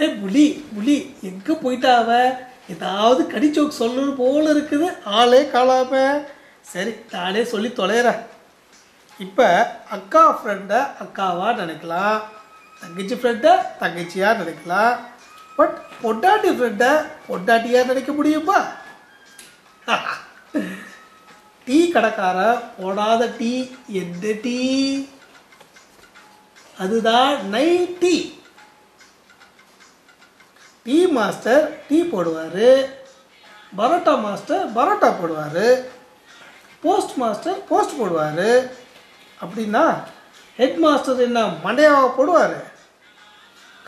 ஏய் புலி புலி எங்கே போயிட்டா அவ? ஏதாவது கடிச்சோக்கு சொல்லணும் போல இருக்குது, ஆளே காணாம. சரி நானே சொல்லி தொலைகிறேன். இப்போ அக்கா ஃப்ரெண்டை அக்காவா நினைக்கலாம், தங்கச்சி ஃப்ரெண்டை தங்கச்சியாக நினைக்கலாம். பட் பொட்டாட்டி ஃப்ரெண்டை பொட்டாட்டியாக நினைக்க முடியுமா? டீ கடைக்கார போடாத டீ எந்த டீ? அதுதான் night tea. Tea master tea போடுவார், பரோட்டா மாஸ்டர் பரோட்டா போடுவார், போஸ்ட் மாஸ்டர் போஸ்ட் போடுவார். அப்படின்னா ஹெட் மாஸ்டர் என்ன மண்டையாவை போடுவார்?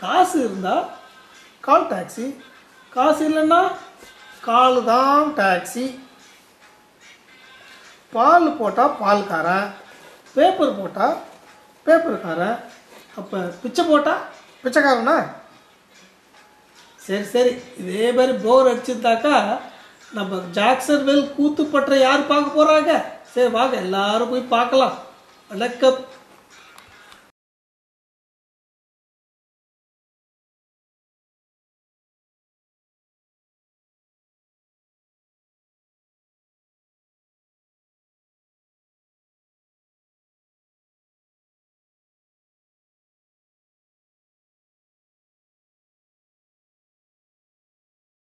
காசு இருந்தால் கால் டாக்ஸி, காசு இல்லைன்னா கால் தான் டாக்ஸி. பால் போட்டால் பால்காரன், பேப்பர் போட்டால் பேப்பருக்காரன், அப்போ பிச்சை போட்டால் பிச்சைக்காரனா? சரி சரி, இதே மாதிரி போர் அடிச்சிருந்தாக்கா நம்ம ஜாக்சன் வெல் கூத்துப்பற்ற யார் பார்க்க போகிறாங்க? சரி வாங்க எல்லாரும் போய் பார்க்கலாம். வணக்கம்.